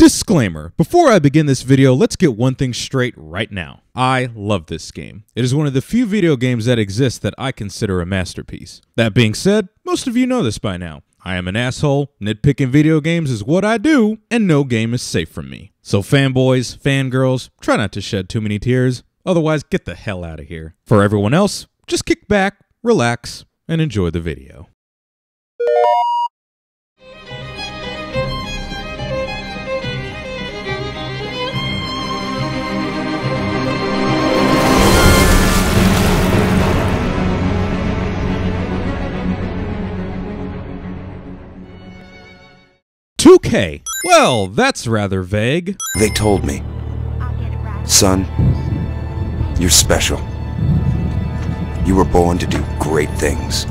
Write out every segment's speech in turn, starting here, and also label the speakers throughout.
Speaker 1: Disclaimer, before I begin this video, let's get one thing straight right now. I love this game. It is one of the few video games that exist that I consider a masterpiece. That being said, most of you know this by now. I am an asshole, nitpicking video games is what I do, and no game is safe from me. So fanboys, fangirls, try not to shed too many tears, otherwise get the hell out of here. For everyone else, just kick back, relax, and enjoy the video. $2K. Well, that's rather vague.
Speaker 2: They told me, son, you're special. You were born to do great things.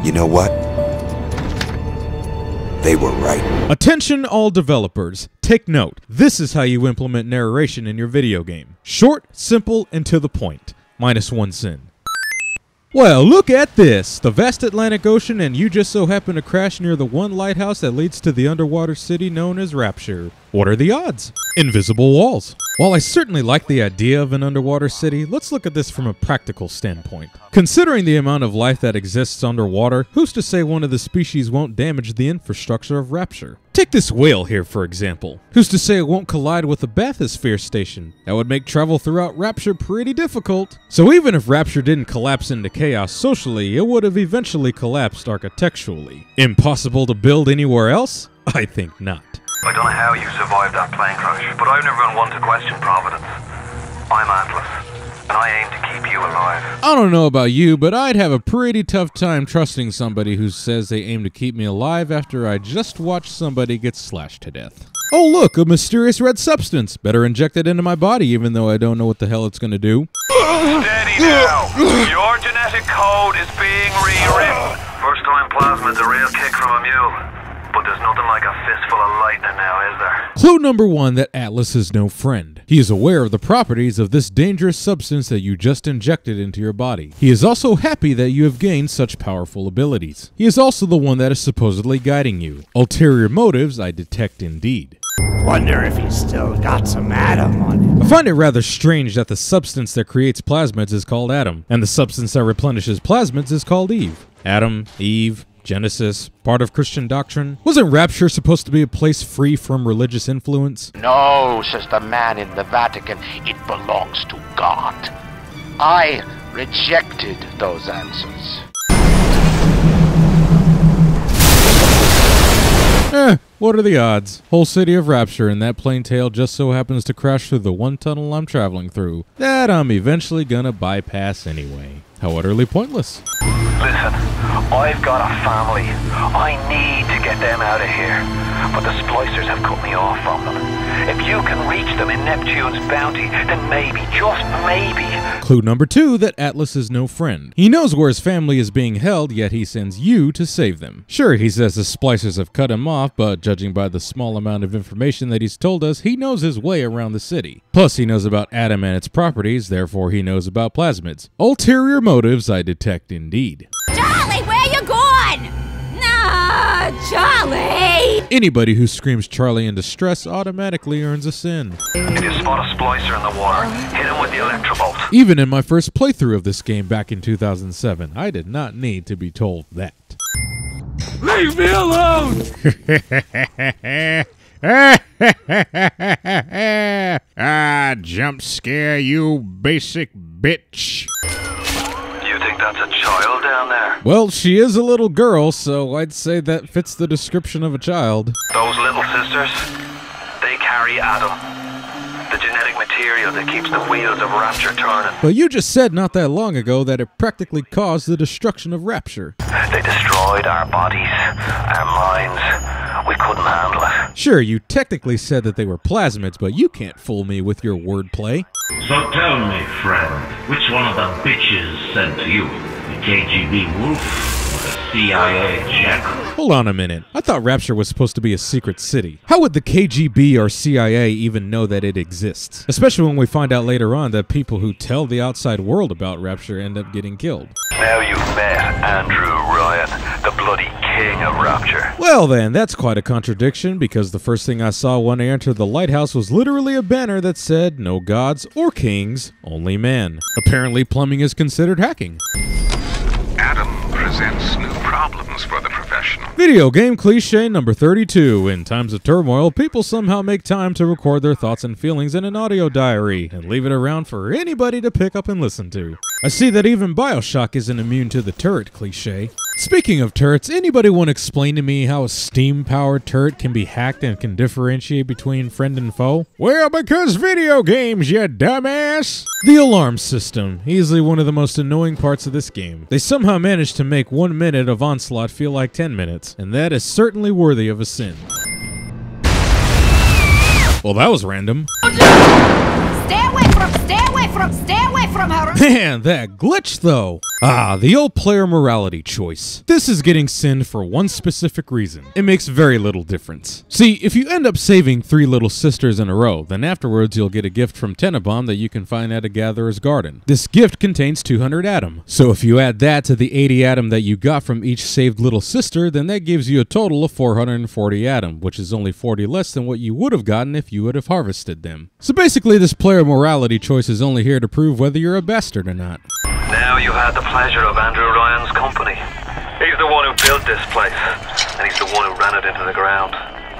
Speaker 2: You know what? They were right.
Speaker 1: Attention all developers. Take note. This is how you implement narration in your video game. Short, simple, and to the point. -1 sin. Well, look at this! The vast Atlantic Ocean, and you just so happen to crash near the one lighthouse that leads to the underwater city known as Rapture. What are the odds? Invisible walls. While I certainly like the idea of an underwater city, let's look at this from a practical standpoint. Considering the amount of life that exists underwater, who's to say one of the species won't damage the infrastructure of Rapture? Take this whale here, for example. Who's to say it won't collide with a bathysphere station? That would make travel throughout Rapture pretty difficult. So even if Rapture didn't collapse into chaos socially, it would have eventually collapsed architecturally. Impossible to build anywhere else? I think not.
Speaker 3: I don't know how you survived that plane crash, but I've never been one to question Providence. I'm Atlas, and I aim to keep you alive.
Speaker 1: I don't know about you, but I'd have a pretty tough time trusting somebody who says they aim to keep me alive after I just watched somebody get slashed to death. Oh look, a mysterious red substance. Better inject it into my body even though I don't know what the hell it's gonna do.
Speaker 3: Steady now. Your genetic code is being rewritten. First time plasmid's a real kick from a mule. But there's nothing like a fistful of lightning now, is there?
Speaker 1: Clue number 1 that Atlas is no friend. He is aware of the properties of this dangerous substance that you just injected into your body. He is also happy that you have gained such powerful abilities. He is also the one that is supposedly guiding you. Ulterior motives I detect indeed.
Speaker 4: Wonder if he's still got some Adam on him.
Speaker 1: I find it rather strange that the substance that creates plasmids is called Adam, and the substance that replenishes plasmids is called Eve. Adam, Eve, Genesis, part of Christian doctrine. Wasn't Rapture supposed to be a place free from religious influence?
Speaker 4: No, says the man in the Vatican, it belongs to God. I rejected those answers.
Speaker 1: What are the odds? Whole city of Rapture and that plane tail just so happens to crash through the one tunnel I'm traveling through that I'm eventually gonna bypass anyway. How utterly pointless.
Speaker 3: Listen, I've got a family. I need to get them out of here. But the splicers have cut me off from them. If you can reach them in Neptune's bounty, then maybe, just maybe.
Speaker 1: Clue number 2 that Atlas is no friend. He knows where his family is being held, yet he sends you to save them. Sure, he says the splicers have cut him off, but judging by the small amount of information that he's told us, he knows his way around the city. Plus, he knows about Adam and its properties, therefore he knows about plasmids. Ulterior motives I detect indeed.
Speaker 5: Charlie, where you going? No, Charlie!
Speaker 1: Anybody who screams Charlie in distress automatically earns a sin.
Speaker 3: If you spot a splicer in the water, hit him with the electrobolt.
Speaker 1: Even in my first playthrough of this game back in 2007, I did not need to be told that.
Speaker 4: Leave me alone!
Speaker 1: Jump scare, you basic bitch.
Speaker 3: You think that's a child down there?
Speaker 1: Well, she is a little girl, so I'd say that fits the description of a child.
Speaker 3: Those little sisters, they carry Adam, the genetic material that keeps the wheels of Rapture turning.
Speaker 1: But you just said not that long ago that it practically caused the destruction of Rapture.
Speaker 3: They destroyed our bodies, our minds. We couldn't handle it.
Speaker 1: Sure, you technically said that they were plasmids, but you can't fool me with your wordplay.
Speaker 6: So tell me, friend, which one of the bitches sent to you? The KGB wolf or the
Speaker 3: CIA general.
Speaker 1: Hold on a minute. I thought Rapture was supposed to be a secret city. How would the KGB or CIA even know that it exists? Especially when we find out later on that people who tell the outside world about Rapture end up getting killed.
Speaker 3: Now you've met Andrew Ryan, the bloody king of Rapture.
Speaker 1: Well then, that's quite a contradiction, because the first thing I saw when I entered the lighthouse was literally a banner that said, "No gods or kings, only man." Apparently plumbing is considered hacking.
Speaker 6: Adam presents new problems for the professional.
Speaker 1: Video game cliche number 32. In times of turmoil, people somehow make time to record their thoughts and feelings in an audio diary and leave it around for anybody to pick up and listen to. I see that even Bioshock isn't immune to the turret cliche. Speaking of turrets, anybody want to explain to me how a steam-powered turret can be hacked and can differentiate between friend and foe? Well, because video games, you dumbass! The alarm system, easily one of the most annoying parts of this game. They somehow managed to make 1 minute of Onslaught feel like 10 minutes, and that is certainly worthy of a sin. Well, that was random.
Speaker 5: Stay away from her!
Speaker 1: Man, that glitch though! Ah, the old player morality choice. This is getting sinned for one specific reason. It makes very little difference. See, if you end up saving 3 little sisters in a row, then afterwards you'll get a gift from Tenenbaum that you can find at a gatherer's garden. This gift contains 200 Atom. So if you add that to the 80 Atom that you got from each saved little sister, then that gives you a total of 440 Atom, which is only 40 less than what you would have gotten if you would have harvested them. So basically this player morality choice is only here to prove whether you're a bastard or not.
Speaker 3: Now you had the pleasure of Andrew Ryan's company. He's the one who built this place, and he's the one who ran it into the ground.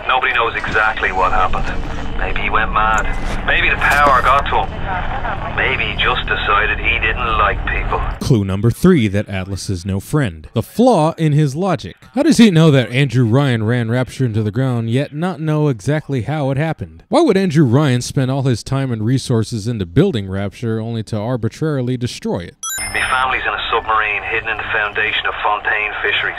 Speaker 3: Nobody knows exactly what happened. Maybe he went mad. Maybe the power got to him. Maybe he just decided he didn't like people.
Speaker 1: Clue number 3, that Atlas is no friend. The flaw in his logic. How does he know that Andrew Ryan ran Rapture into the ground, yet not know exactly how it happened? Why would Andrew Ryan spend all his time and resources into building Rapture only to arbitrarily destroy it?
Speaker 3: My family's in a submarine hidden in the foundation of Fontaine Fisheries.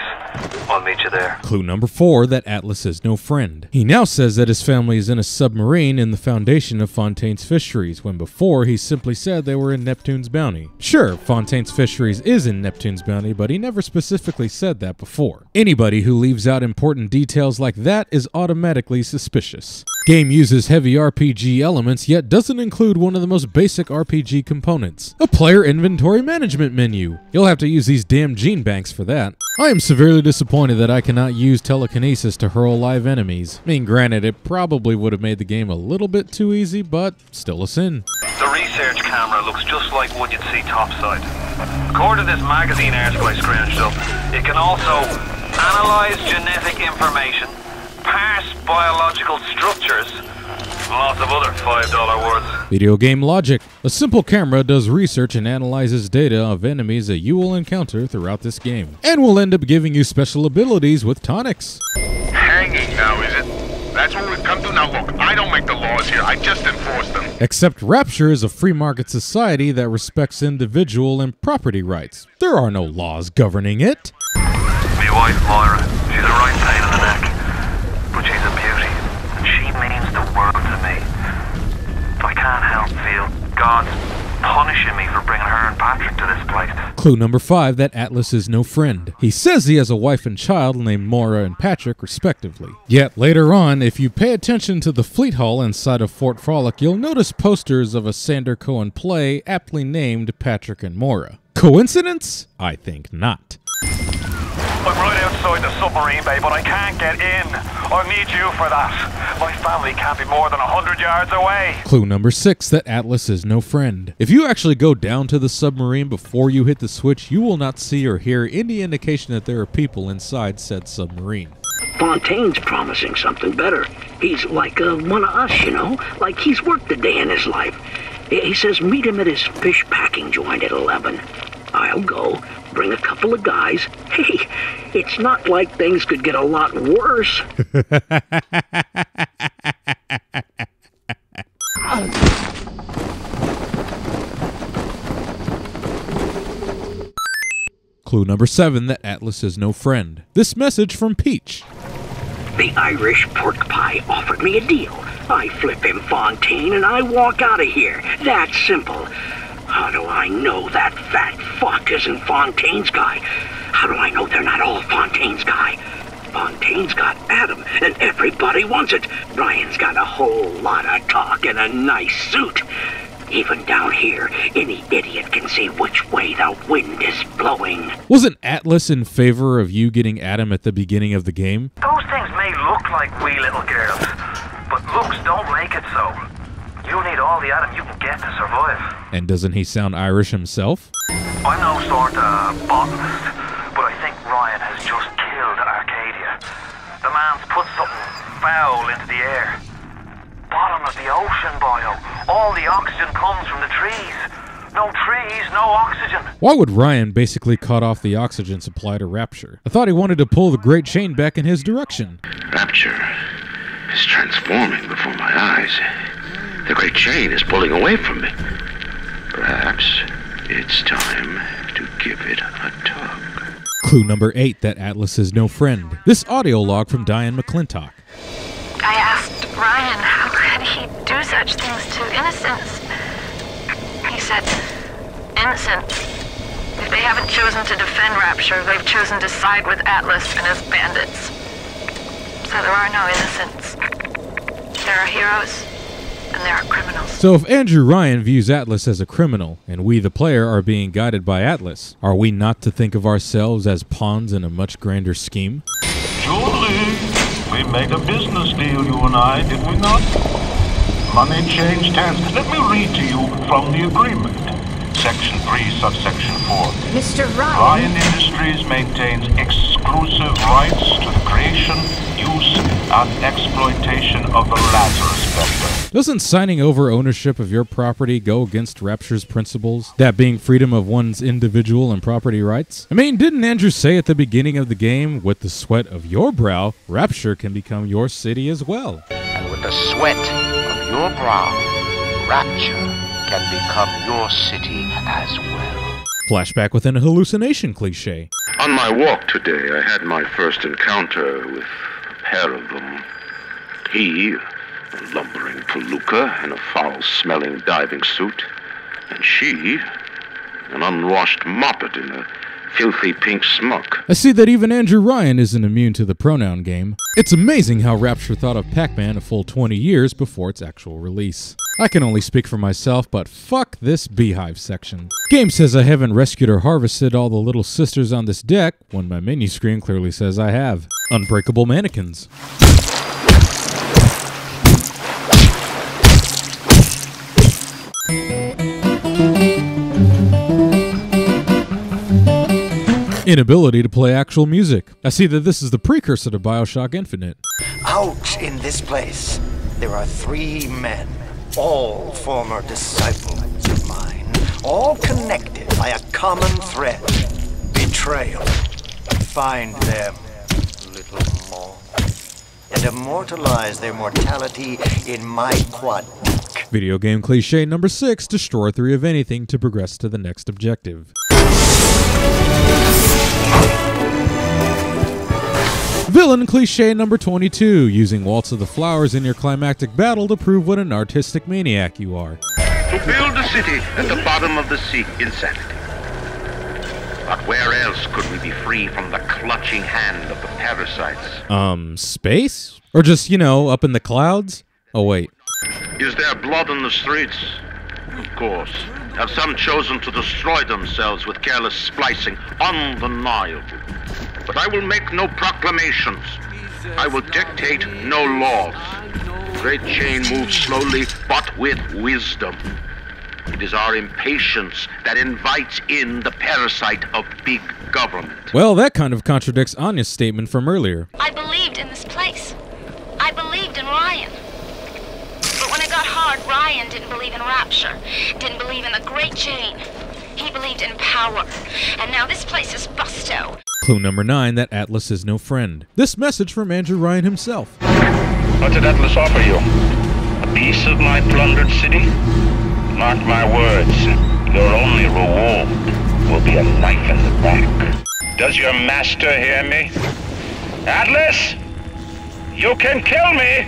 Speaker 3: I'll meet you there.
Speaker 1: Clue number 4, that Atlas is no friend. He now says that his family is in a submarine in the foundation of Fontaine's Fisheries, when before he simply said they were in Neptune's Bounty. Sure, Fontaine's Fisheries is in Neptune's Bounty, but he never specifically said that before. Anybody who leaves out important details like that is automatically suspicious. Game uses heavy RPG elements, yet doesn't include one of the most basic RPG components, a player inventory management menu. You'll have to use these damn gene banks for that. I am severely disappointed that I cannot use telekinesis to hurl live enemies. I mean, granted, it probably would have made the game a little bit too easy, but still a sin.
Speaker 3: The research camera looks just like one you'd see topside. According to this magazine article I scrounged up, it can also analyze genetic information, parse biological structures, lots of other $5 words.
Speaker 1: Video game logic. A simple camera does research and analyzes data of enemies that you will encounter throughout this game, and will end up giving you special abilities with tonics.
Speaker 6: Hanging now, is it? That's what we've come to? Now look, I don't make the laws here, I just enforce them.
Speaker 1: Except Rapture is a free market society that respects individual and property rights. There are no laws governing it.
Speaker 3: My wife Moira, she's a right pain in the neck, but she's a beauty, and she means the world to me. I can't help feel God's punishing me for bringing her and Patrick to this place.
Speaker 1: Clue number 5, that Atlas is no friend. He says he has a wife and child named Moira and Patrick, respectively. Yet later on, if you pay attention to the fleet hall inside of Fort Frolic, you'll notice posters of a Sander Cohen play aptly named Patrick and Moira. Coincidence? I think not.
Speaker 3: I'm right outside the submarine bay, but I can't get in. I need you for that. My family can't be more than 100 yards away.
Speaker 1: Clue number 6, that Atlas is no friend. If you actually go down to the submarine before you hit the switch, you will not see or hear any indication that there are people inside said submarine.
Speaker 7: Fontaine's promising something better. He's like one of us, you know? Like he's worked a day in his life. He says meet him at his fish packing joint at 11. I'll go, bring a couple of guys. Hey, it's not like things could get a lot worse.
Speaker 1: Clue number 7, that Atlas is no friend. This message from Peach.
Speaker 7: The Irish pork pie offered me a deal. I flip him Fontaine and I walk out of here. That simple. How do I know that fat fuck isn't Fontaine's guy? How do I know they're not all Fontaine's guy? Fontaine's got Adam, and everybody wants it. Ryan's got a whole lot of talk and a nice suit. Even down here, any idiot can see which way the wind is blowing.
Speaker 1: Wasn't Atlas in favor of you getting Adam at the beginning of the game?
Speaker 3: Those things may look like wee little girls, but looks don't make it so. You need all the Adam you can get to survive.
Speaker 1: And doesn't he sound Irish himself?
Speaker 3: I'm no sort of botanist, but I think Ryan has just killed Arcadia. The man's put something foul into the air. Bottom of the ocean, Bio. All the oxygen comes from the trees. No trees, no oxygen.
Speaker 1: Why would Ryan basically cut off the oxygen supply to Rapture? I thought he wanted to pull the Great Chain back in his direction.
Speaker 8: Rapture is transforming before my eyes. The Great Chain is pulling away from me. Perhaps it's time to give it a tug.
Speaker 1: Clue number 8 that Atlas is no friend. This audio log from Diane McClintock.
Speaker 9: I asked Ryan how could he do such things to innocents. He said, innocents. If they haven't chosen to defend Rapture, they've chosen to side with Atlas and his bandits. So there are no innocents. There are heroes, and there are criminals.
Speaker 1: So if Andrew Ryan views Atlas as a criminal, and we the player are being guided by Atlas, are we not to think of ourselves as pawns in a much grander scheme?
Speaker 10: Julie, we made a business deal, you and I, did we not? Money changed hands. Let me read to you from the agreement. Section 3, subsection 4.
Speaker 5: Mr. Ryan.
Speaker 10: Ryan Industries maintains exclusive rights to the creation, use, and exploitation of the Lazarus Vector.
Speaker 1: Doesn't signing over ownership of your property go against Rapture's principles? That being freedom of one's individual and property rights? I mean, didn't Andrew say at the beginning of the game, with the sweat of your brow, Rapture can become your city as well?
Speaker 4: And with the sweat of your brow, Rapture can become your city as well.
Speaker 1: Flashback within a hallucination cliche.
Speaker 8: On my walk today, I had my first encounter with a pair of them. He, a lumbering palooka in a foul-smelling diving suit, and she, an unwashed moppet in a filthy pink smock.
Speaker 1: I see that even Andrew Ryan isn't immune to the pronoun game. It's amazing how Rapture thought of Pac-Man a full 20 years before its actual release. I can only speak for myself, but fuck this beehive section. Game says I haven't rescued or harvested all the little sisters on this deck, when my menu screen clearly says I have. Unbreakable mannequins. Inability to play actual music. I see that this is the precursor to Bioshock Infinite.
Speaker 11: Out in this place, there are 3 men, all former disciples of mine, all connected by a common thread, betrayal. Find them, little more, and immortalize their mortality in my quad.
Speaker 1: Video game cliche number 6, destroy 3 of anything to progress to the next objective. Villain cliche number 22, using Waltz of the Flowers in your climactic battle to prove what an artistic maniac you are.
Speaker 8: To build a city at the bottom of the sea, insanity. But where else could we be free from the clutching hand of the parasites?
Speaker 1: Space? Or just, you know, up in the clouds? Oh, wait.
Speaker 8: Is there blood in the streets? Of course. Have some chosen to destroy themselves with careless splicing? Undeniable. But I will make no proclamations. I will dictate no laws. Great Chain moves slowly, but with wisdom. It is our impatience that invites in the parasite of big government.
Speaker 1: Well, that kind of contradicts Anya's statement from earlier.
Speaker 9: I believed in this place. I believed in Ryan. But when it got hard, Ryan didn't believe in Rapture, didn't believe in the Great Chain. He believed in power. And now this place is busto.
Speaker 1: Clue number 9, that Atlas is no friend. This message from Andrew Ryan himself.
Speaker 10: What did Atlas offer you? A piece of my plundered city? Mark my words, your only reward will be a knife in the back. Does your master hear me? Atlas, you can kill me,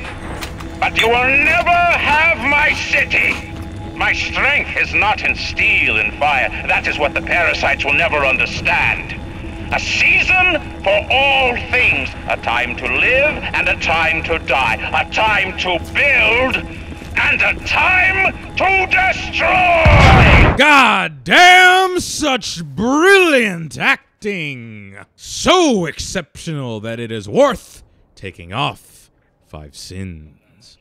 Speaker 10: but you will never have my city. My strength is not in steel and fire. That is what the parasites will never understand. A season for all things. A time to live and a time to die. A time to build and a time to destroy!
Speaker 1: God damn, such brilliant acting! So exceptional that it is worth taking off 5 sins.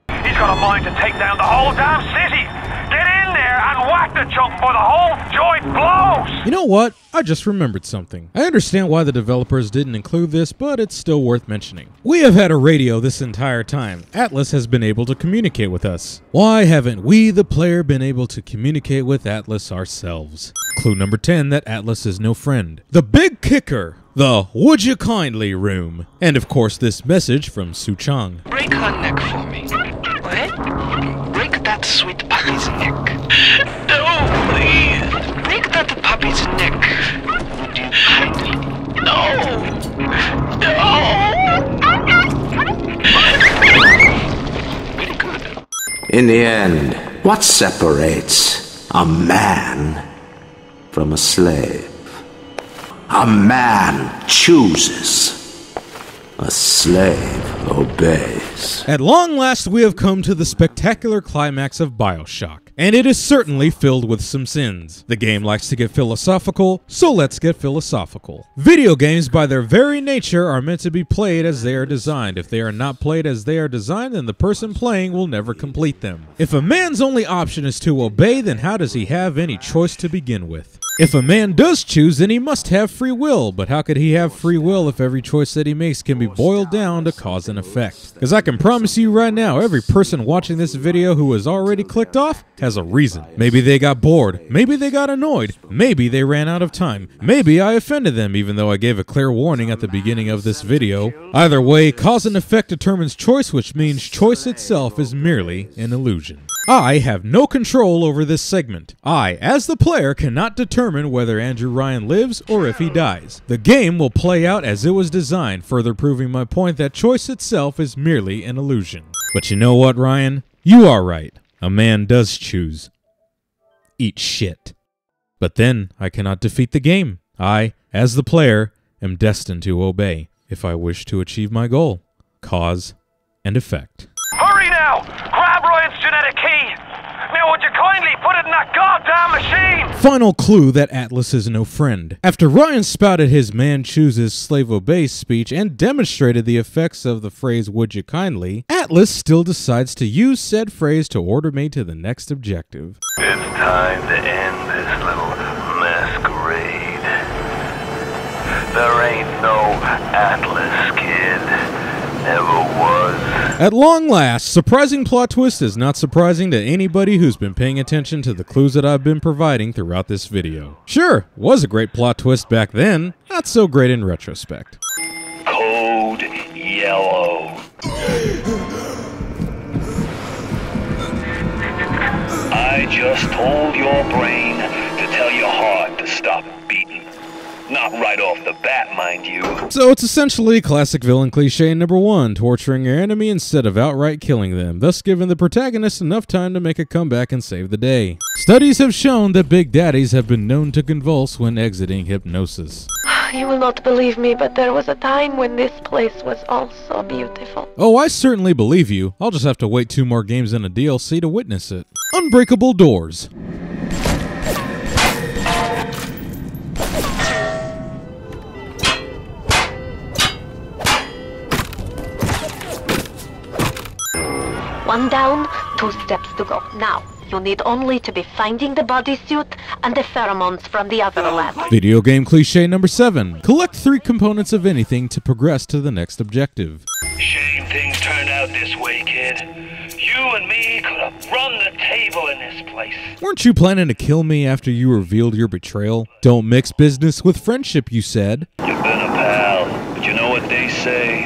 Speaker 3: He's got a mind to take down the whole damn city! Get in there and whack the chunk before the whole joint blows!
Speaker 1: You know what? I just remembered something. I understand why the developers didn't include this, but it's still worth mentioning. We have had a radio this entire time. Atlas has been able to communicate with us. Why haven't we, the player, been able to communicate with Atlas ourselves? Clue number 10 that Atlas is no friend. The big kicker. The would you kindly room. And of course this message from Su Chang.
Speaker 12: Break her neck for me. What? Break that sweet puppy's neck. No, please. Break that puppy's neck. Would you kindly? No. No. Very good.
Speaker 13: In the end, what separates a man from a slave? A man chooses. A slave obeys.
Speaker 1: At long last, we have come to the spectacular climax of Bioshock, and it is certainly filled with some sins. The game likes to get philosophical, so let's get philosophical. Video games, by their very nature, are meant to be played as they are designed. If they are not played as they are designed, then the person playing will never complete them. If a man's only option is to obey, then how does he have any choice to begin with? If a man does choose, then he must have free will, but how could he have free will if every choice that he makes can be boiled down to cause and effect? Because I can promise you right now, every person watching this video who has already clicked off has a reason. Maybe they got bored, maybe they got annoyed, maybe they ran out of time, maybe I offended them even though I gave a clear warning at the beginning of this video. Either way, cause and effect determines choice, which means choice itself is merely an illusion. I have no control over this segment. I, as the player, cannot determine whether Andrew Ryan lives or if he dies. The game will play out as it was designed, further proving my point that choice itself is merely an illusion. But you know what, Ryan? You are right. A man does choose. Eat shit. But then I cannot defeat the game. I, as the player, am destined to obey if I wish to achieve my goal. Cause and effect.
Speaker 3: Hurry now! Grab Ryan's genetic key! Now would you kindly put it in that goddamn machine?
Speaker 1: Final clue that Atlas is no friend. After Ryan spouted his man chooses slave obeys speech and demonstrated the effects of the phrase would you kindly, Atlas still decides to use said phrase to order me to the next objective.
Speaker 3: It's time to end this little masquerade. There ain't no Atlas, kid. Never was.
Speaker 1: At long last, surprising plot twist is not surprising to anybody who's been paying attention to the clues that I've been providing throughout this video. Sure, was a great plot twist back then, not so great in retrospect.
Speaker 10: Code Yellow. I just told your brain to tell your heart to stop beating. Not right off the bat, mind you.
Speaker 1: So it's essentially classic villain cliche number 1, torturing your enemy instead of outright killing them, thus giving the protagonist enough time to make a comeback and save the day. Studies have shown that big daddies have been known to convulse when exiting hypnosis.
Speaker 9: You will not believe me, but there was a time when this place was all so beautiful.
Speaker 1: Oh, I certainly believe you. I'll just have to wait 2 more games and a DLC to witness it. Unbreakable doors.
Speaker 14: One down, 2 steps to go. Now, you need only to be finding the bodysuit and the pheromones from the other lab.
Speaker 1: Video game cliche number 7. Collect 3 components of anything to progress to the next objective.
Speaker 10: Shame things turned out this way, kid. You and me could have run the table in this place.
Speaker 1: Weren't you planning to kill me after you revealed your betrayal? Don't mix business with friendship, you said.
Speaker 10: You've been a pal, but you know what they say?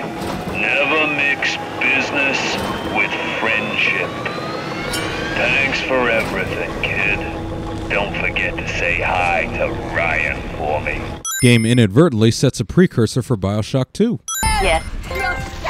Speaker 10: Never mix business with friendship. Thanks for everything, kid. Don't forget to say hi to Ryan for me.
Speaker 1: Game inadvertently sets a precursor for Bioshock 2.
Speaker 14: Yes.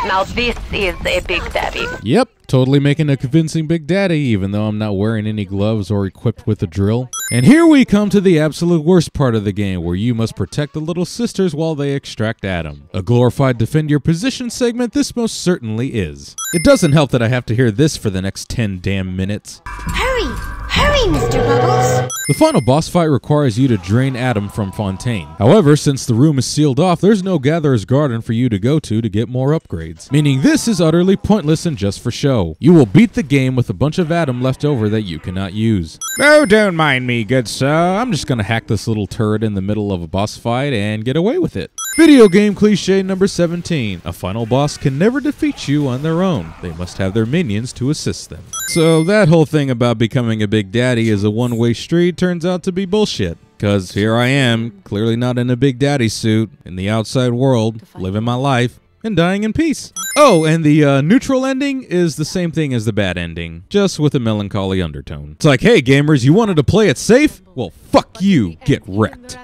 Speaker 14: Now this is a big daddy.
Speaker 1: Yep, Totally making a convincing Big Daddy, even though I'm not wearing any gloves or equipped with a drill. And here we come to the absolute worst part of the game, where you must protect the little sisters while they extract Adam. A glorified defend your position segment, this most certainly is. It doesn't help that I have to hear this for the next 10 damn minutes.
Speaker 5: Hurry! Hurry, Mr. Bubbles!
Speaker 1: The final boss fight requires you to drain Adam from Fontaine. However, since the room is sealed off, there's no Gatherer's Garden for you to go to get more upgrades. Meaning this is utterly pointless and just for show. You will beat the game with a bunch of Adam left over that you cannot use. Oh, don't mind me, good sir. I'm just gonna hack this little turret in the middle of a boss fight and get away with it. Video game cliche number 17. A final boss can never defeat you on their own. They must have their minions to assist them. So that whole thing about becoming a Big Daddy is a one-way street turns out to be bullshit. Cause here I am, clearly not in a Big Daddy suit, in the outside world, living my life, and dying in peace. Oh, and the neutral ending is the same thing as the bad ending, just with a melancholy undertone. It's like, hey gamers, you wanted to play it safe? Well, fuck you, get wrecked.